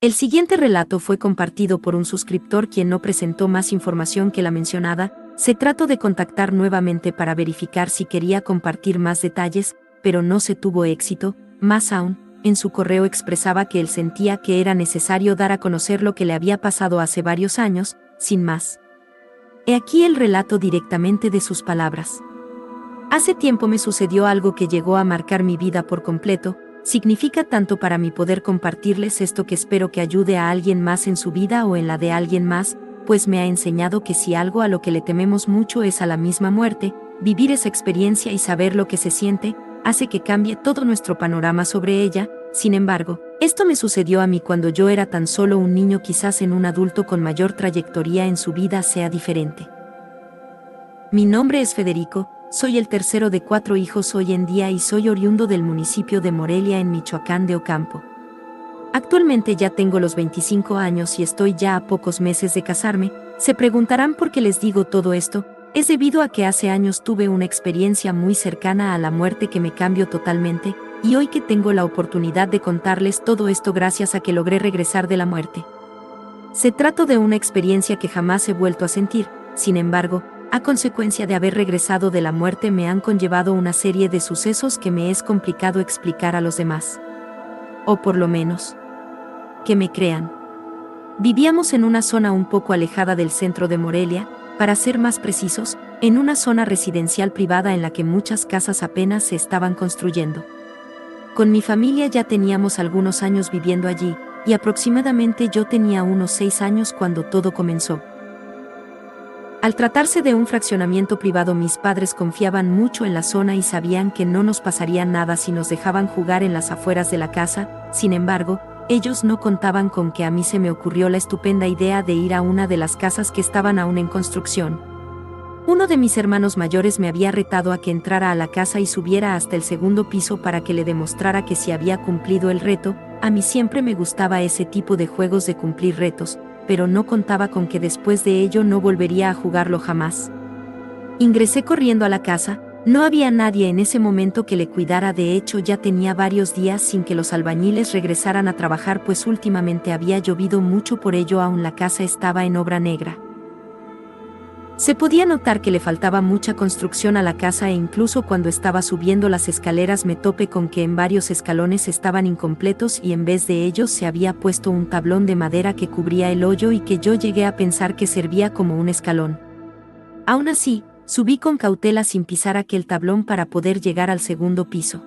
El siguiente relato fue compartido por un suscriptor quien no presentó más información que la mencionada. Se trató de contactar nuevamente para verificar si quería compartir más detalles, pero no se tuvo éxito. Más aún, en su correo expresaba que él sentía que era necesario dar a conocer lo que le había pasado hace varios años, sin más. He aquí el relato directamente de sus palabras. Hace tiempo me sucedió algo que llegó a marcar mi vida por completo. Significa tanto para mí poder compartirles esto que espero que ayude a alguien más en su vida o en la de alguien más, pues me ha enseñado que si algo a lo que le tememos mucho es a la misma muerte, vivir esa experiencia y saber lo que se siente, hace que cambie todo nuestro panorama sobre ella. Sin embargo, esto me sucedió a mí cuando yo era tan solo un niño, quizás en un adulto con mayor trayectoria en su vida sea diferente. Mi nombre es Federico, soy el tercero de 4 hijos hoy en día y soy oriundo del municipio de Morelia en Michoacán de Ocampo. Actualmente ya tengo los 25 años y estoy ya a pocos meses de casarme. Se preguntarán por qué les digo todo esto. Es debido a que hace años tuve una experiencia muy cercana a la muerte que me cambió totalmente, y hoy que tengo la oportunidad de contarles todo esto gracias a que logré regresar de la muerte. Se trata de una experiencia que jamás he vuelto a sentir. Sin embargo, a consecuencia de haber regresado de la muerte me han conllevado una serie de sucesos que me es complicado explicar a los demás. O por lo menos, que me crean. Vivíamos en una zona un poco alejada del centro de Morelia, para ser más precisos, en una zona residencial privada en la que muchas casas apenas se estaban construyendo. Con mi familia ya teníamos algunos años viviendo allí, y aproximadamente yo tenía unos 6 años cuando todo comenzó. Al tratarse de un fraccionamiento privado, mis padres confiaban mucho en la zona y sabían que no nos pasaría nada si nos dejaban jugar en las afueras de la casa. Sin embargo, ellos no contaban con que a mí se me ocurrió la estupenda idea de ir a una de las casas que estaban aún en construcción. Uno de mis hermanos mayores me había retado a que entrara a la casa y subiera hasta el segundo piso para que le demostrara que si había cumplido el reto. A mí siempre me gustaba ese tipo de juegos de cumplir retos, pero no contaba con que después de ello no volvería a jugarlo jamás. Ingresé corriendo a la casa. No había nadie en ese momento que le cuidara. De hecho, ya tenía varios días sin que los albañiles regresaran a trabajar, pues últimamente había llovido mucho, por ello aún la casa estaba en obra negra. Se podía notar que le faltaba mucha construcción a la casa, e incluso cuando estaba subiendo las escaleras me topé con que en varios escalones estaban incompletos y en vez de ellos se había puesto un tablón de madera que cubría el hoyo y que yo llegué a pensar que servía como un escalón. Aún así, subí con cautela sin pisar aquel tablón para poder llegar al segundo piso.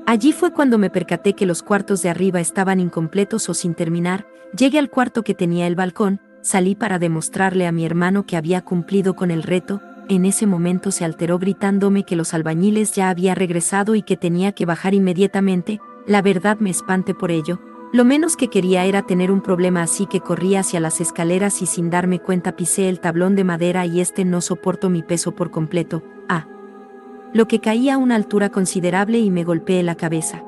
Allí fue cuando me percaté que los cuartos de arriba estaban incompletos o sin terminar. Llegué al cuarto que tenía el balcón, salí para demostrarle a mi hermano que había cumplido con el reto. En ese momento se alteró gritándome que los albañiles ya habían regresado y que tenía que bajar inmediatamente. La verdad me espanté por ello. Lo menos que quería era tener un problema, así que corrí hacia las escaleras y sin darme cuenta pisé el tablón de madera y no soportó mi peso por completo. Lo que caí a una altura considerable y me golpeé la cabeza.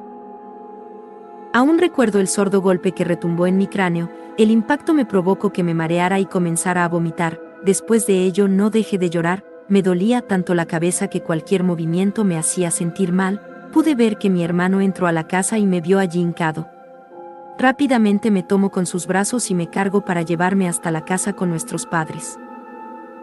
Aún recuerdo el sordo golpe que retumbó en mi cráneo. El impacto me provocó que me mareara y comenzara a vomitar. Después de ello no dejé de llorar. Me dolía tanto la cabeza que cualquier movimiento me hacía sentir mal. Pude ver que mi hermano entró a la casa y me vio allí hincado. Rápidamente me tomó con sus brazos y me cargó para llevarme hasta la casa con nuestros padres.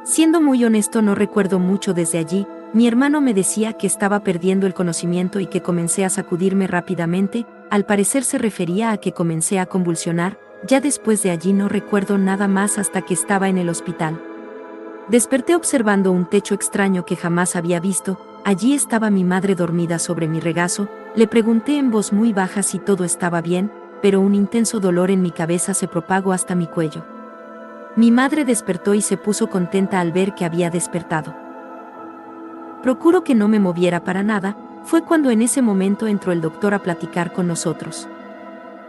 Siendo muy honesto, no recuerdo mucho desde allí. Mi hermano me decía que estaba perdiendo el conocimiento y que comencé a sacudirme rápidamente. Al parecer se refería a que comencé a convulsionar. Ya después de allí no recuerdo nada más hasta que estaba en el hospital. Desperté observando un techo extraño que jamás había visto. Allí estaba mi madre dormida sobre mi regazo. Le pregunté en voz muy baja si todo estaba bien, pero un intenso dolor en mi cabeza se propagó hasta mi cuello. Mi madre despertó y se puso contenta al ver que había despertado. Procuró que no me moviera para nada. Fue cuando en ese momento entró el doctor a platicar con nosotros.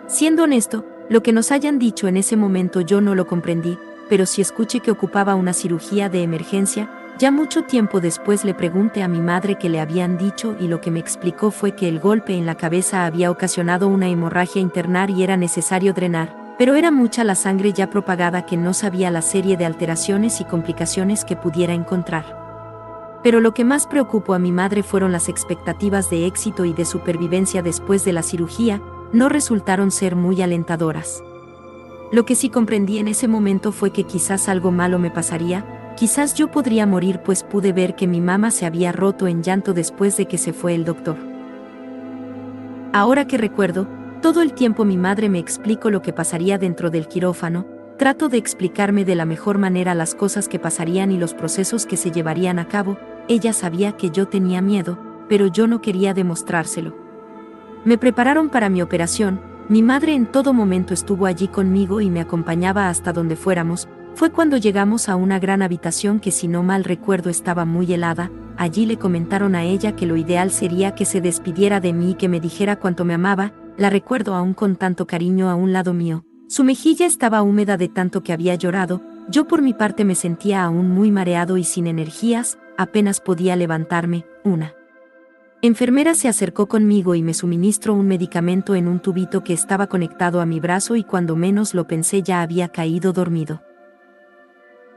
Siendo honesto, lo que nos hayan dicho en ese momento yo no lo comprendí, pero sí escuché que ocupaba una cirugía de emergencia. Ya mucho tiempo después le pregunté a mi madre qué le habían dicho y lo que me explicó fue que el golpe en la cabeza había ocasionado una hemorragia interna y era necesario drenar, pero era mucha la sangre ya propagada que no sabía la serie de alteraciones y complicaciones que pudiera encontrar. Pero lo que más preocupó a mi madre fueron las expectativas de éxito y de supervivencia después de la cirugía. No resultaron ser muy alentadoras. Lo que sí comprendí en ese momento fue que quizás algo malo me pasaría, quizás yo podría morir, pues pude ver que mi mamá se había roto en llanto después de que se fue el doctor. Ahora que recuerdo, todo el tiempo mi madre me explicó lo que pasaría dentro del quirófano, trato de explicarme de la mejor manera las cosas que pasarían y los procesos que se llevarían a cabo. Ella sabía que yo tenía miedo, pero yo no quería demostrárselo. Me prepararon para mi operación, mi madre en todo momento estuvo allí conmigo y me acompañaba hasta donde fuéramos. Fue cuando llegamos a una gran habitación que, si no mal recuerdo, estaba muy helada. Allí le comentaron a ella que lo ideal sería que se despidiera de mí y que me dijera cuánto me amaba. La recuerdo aún con tanto cariño a un lado mío. Su mejilla estaba húmeda de tanto que había llorado. Yo por mi parte me sentía aún muy mareado y sin energías, apenas podía levantarme. Una enfermera se acercó conmigo y me suministró un medicamento en un tubito que estaba conectado a mi brazo, y cuando menos lo pensé ya había caído dormido.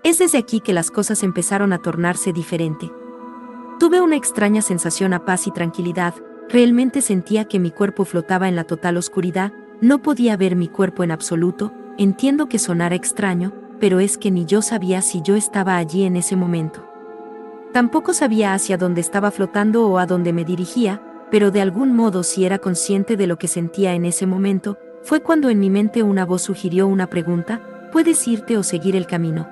Es desde aquí que las cosas empezaron a tornarse diferente. Tuve una extraña sensación de paz y tranquilidad. Realmente sentía que mi cuerpo flotaba en la total oscuridad. No podía ver mi cuerpo en absoluto. Entiendo que sonara extraño, pero es que ni yo sabía si yo estaba allí en ese momento. Tampoco sabía hacia dónde estaba flotando o a dónde me dirigía, pero de algún modo sí era consciente de lo que sentía en ese momento. Fue cuando en mi mente una voz sugirió una pregunta: ¿puedes irte o seguir el camino?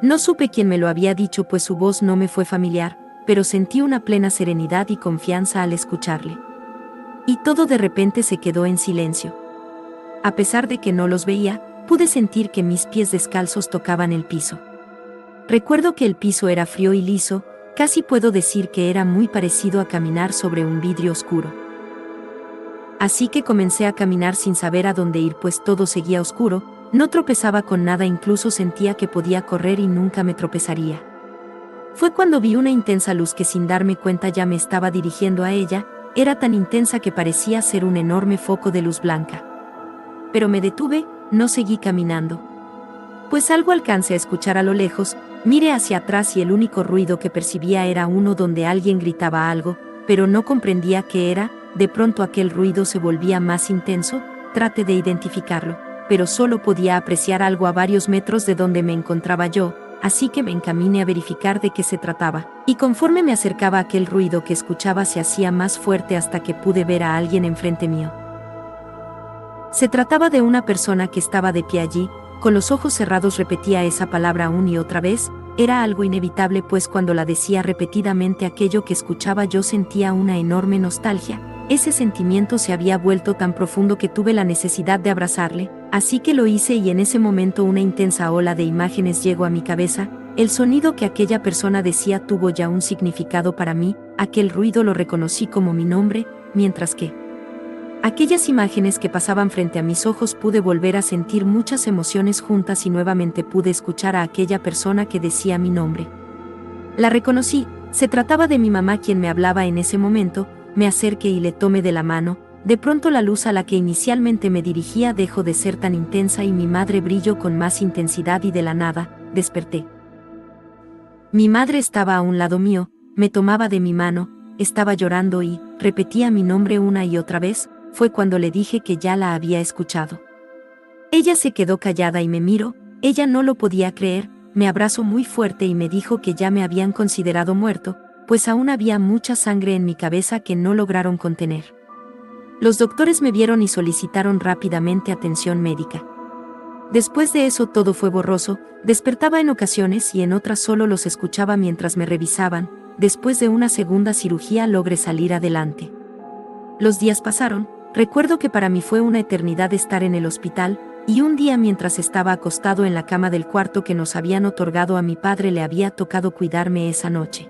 No supe quién me lo había dicho, pues su voz no me fue familiar, pero sentí una plena serenidad y confianza al escucharle. Y todo de repente se quedó en silencio. A pesar de que no los veía, pude sentir que mis pies descalzos tocaban el piso. Recuerdo que el piso era frío y liso, casi puedo decir que era muy parecido a caminar sobre un vidrio oscuro. Así que comencé a caminar sin saber a dónde ir, pues todo seguía oscuro. No tropezaba con nada, incluso sentía que podía correr y nunca me tropezaría. Fue cuando vi una intensa luz que, sin darme cuenta, ya me estaba dirigiendo a ella. Era tan intensa que parecía ser un enorme foco de luz blanca. Pero me detuve, no seguí caminando. Pues algo alcancé a escuchar a lo lejos. Miré hacia atrás y el único ruido que percibía era uno donde alguien gritaba algo, pero no comprendía qué era. De pronto aquel ruido se volvía más intenso. Traté de identificarlo, pero solo podía apreciar algo a varios metros de donde me encontraba yo, así que me encaminé a verificar de qué se trataba, y conforme me acercaba aquel ruido que escuchaba se hacía más fuerte hasta que pude ver a alguien enfrente mío. Se trataba de una persona que estaba de pie allí, con los ojos cerrados. Repetía esa palabra una y otra vez. Era algo inevitable, pues cuando la decía repetidamente aquello que escuchaba yo sentía una enorme nostalgia. Ese sentimiento se había vuelto tan profundo que tuve la necesidad de abrazarle, así que lo hice, y en ese momento una intensa ola de imágenes llegó a mi cabeza. El sonido que aquella persona decía tuvo ya un significado para mí. Aquel ruido lo reconocí como mi nombre, mientras que aquellas imágenes que pasaban frente a mis ojos pude volver a sentir muchas emociones juntas y nuevamente pude escuchar a aquella persona que decía mi nombre. La reconocí, se trataba de mi mamá quien me hablaba en ese momento. Me acerqué y le tomé de la mano. De pronto la luz a la que inicialmente me dirigía dejó de ser tan intensa y mi madre brilló con más intensidad, y de la nada, desperté. Mi madre estaba a un lado mío, me tomaba de mi mano, estaba llorando y repetía mi nombre una y otra vez. Fue cuando le dije que ya la había escuchado. Ella se quedó callada y me miró. Ella no lo podía creer. Me abrazó muy fuerte y me dijo que ya me habían considerado muerto, pues aún había mucha sangre en mi cabeza que no lograron contener. Los doctores me vieron y solicitaron rápidamente atención médica. Después de eso todo fue borroso. Despertaba en ocasiones y en otras solo los escuchaba mientras me revisaban. Después de una segunda cirugía logré salir adelante. Los días pasaron. Recuerdo que para mí fue una eternidad estar en el hospital, y un día, mientras estaba acostado en la cama del cuarto que nos habían otorgado a mi padre, le había tocado cuidarme esa noche.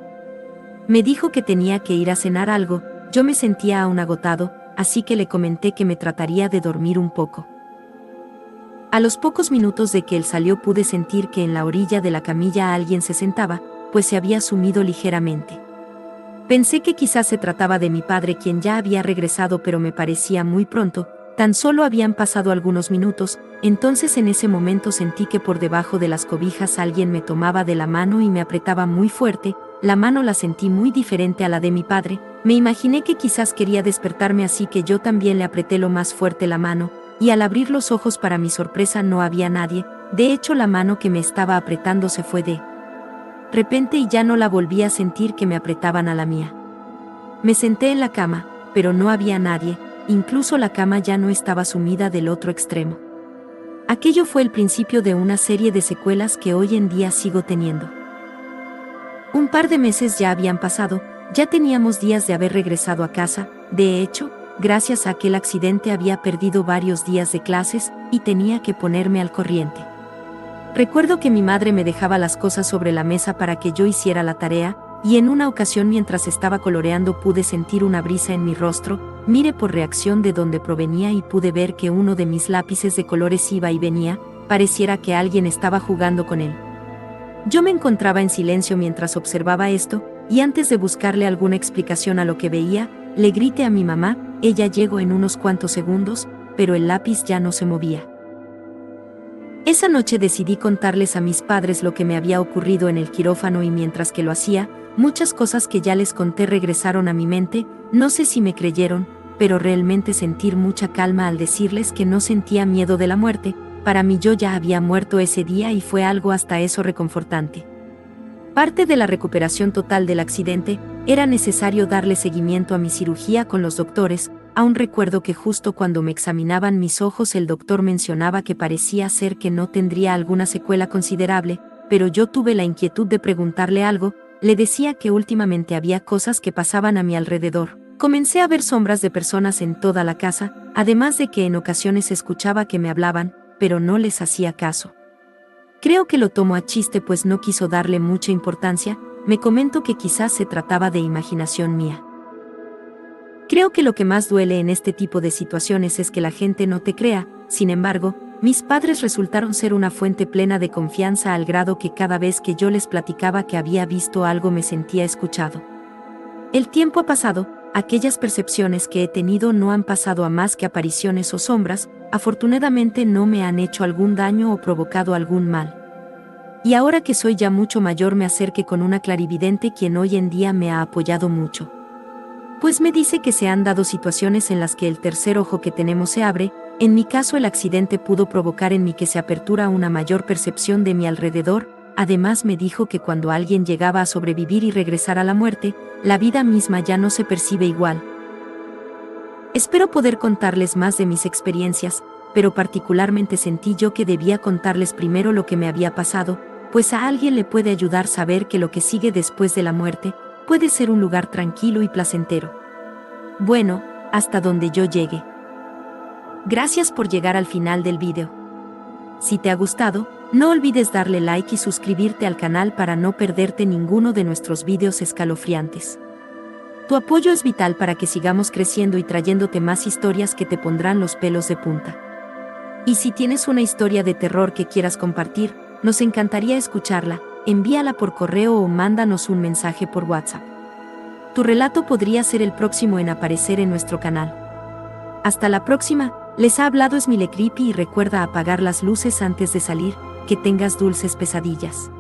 Me dijo que tenía que ir a cenar algo. Yo me sentía aún agotado, así que le comenté que me trataría de dormir un poco. A los pocos minutos de que él salió pude sentir que en la orilla de la camilla alguien se sentaba, pues se había sumido ligeramente. Pensé que quizás se trataba de mi padre, quien ya había regresado, pero me parecía muy pronto. Tan solo habían pasado algunos minutos. Entonces en ese momento sentí que por debajo de las cobijas alguien me tomaba de la mano y me apretaba muy fuerte. La mano la sentí muy diferente a la de mi padre. Me imaginé que quizás quería despertarme, así que yo también le apreté lo más fuerte la mano. y al abrir los ojos para mi sorpresa no había nadie, de hecho la mano que me estaba apretando se fue de repente y ya no la volví a sentir que me apretaban a la mía. Me senté en la cama, pero no había nadie, incluso la cama ya no estaba sumida del otro extremo. Aquello fue el principio de una serie de secuelas que hoy en día sigo teniendo. Un par de meses ya habían pasado, ya teníamos días de haber regresado a casa, de hecho, gracias a aquel accidente había perdido varios días de clases y tenía que ponerme al corriente. Recuerdo que mi madre me dejaba las cosas sobre la mesa para que yo hiciera la tarea, y en una ocasión mientras estaba coloreando pude sentir una brisa en mi rostro, miré por reacción de dónde provenía y pude ver que uno de mis lápices de colores iba y venía, pareciera que alguien estaba jugando con él. Yo me encontraba en silencio mientras observaba esto, y antes de buscarle alguna explicación a lo que veía, le grité a mi mamá, ella llegó en unos cuantos segundos, pero el lápiz ya no se movía. Esa noche decidí contarles a mis padres lo que me había ocurrido en el quirófano y mientras que lo hacía, muchas cosas que ya les conté regresaron a mi mente, no sé si me creyeron, pero realmente sentí mucha calma al decirles que no sentía miedo de la muerte, para mí yo ya había muerto ese día y fue algo hasta eso reconfortante. Parte de la recuperación total del accidente, era necesario darle seguimiento a mi cirugía con los doctores, aún recuerdo que justo cuando me examinaban mis ojos el doctor mencionaba que parecía ser que no tendría alguna secuela considerable, pero yo tuve la inquietud de preguntarle algo, le decía que últimamente había cosas que pasaban a mi alrededor. Comencé a ver sombras de personas en toda la casa, además de que en ocasiones escuchaba que me hablaban, pero no les hacía caso. Creo que lo tomó a chiste pues no quiso darle mucha importancia, me comentó que quizás se trataba de imaginación mía. Creo que lo que más duele en este tipo de situaciones es que la gente no te crea, sin embargo, mis padres resultaron ser una fuente plena de confianza al grado que cada vez que yo les platicaba que había visto algo me sentía escuchado. El tiempo ha pasado, aquellas percepciones que he tenido no han pasado a más que apariciones o sombras, afortunadamente no me han hecho algún daño o provocado algún mal. Y ahora que soy ya mucho mayor me acerqué con una clarividente quien hoy en día me ha apoyado mucho. Pues me dice que se han dado situaciones en las que el tercer ojo que tenemos se abre, en mi caso el accidente pudo provocar en mí que se apertura una mayor percepción de mi alrededor, además me dijo que cuando alguien llegaba a sobrevivir y regresar a la muerte, la vida misma ya no se percibe igual. Espero poder contarles más de mis experiencias, pero particularmente sentí yo que debía contarles primero lo que me había pasado, pues a alguien le puede ayudar saber que lo que sigue después de la muerte puede ser un lugar tranquilo y placentero. Bueno, hasta donde yo llegue. Gracias por llegar al final del video. Si te ha gustado, no olvides darle like y suscribirte al canal para no perderte ninguno de nuestros videos escalofriantes. Tu apoyo es vital para que sigamos creciendo y trayéndote más historias que te pondrán los pelos de punta. Y si tienes una historia de terror que quieras compartir, nos encantaría escucharla, envíala por correo o mándanos un mensaje por WhatsApp. Tu relato podría ser el próximo en aparecer en nuestro canal. Hasta la próxima, les ha hablado Smile Creepy y recuerda apagar las luces antes de salir, que tengas dulces pesadillas.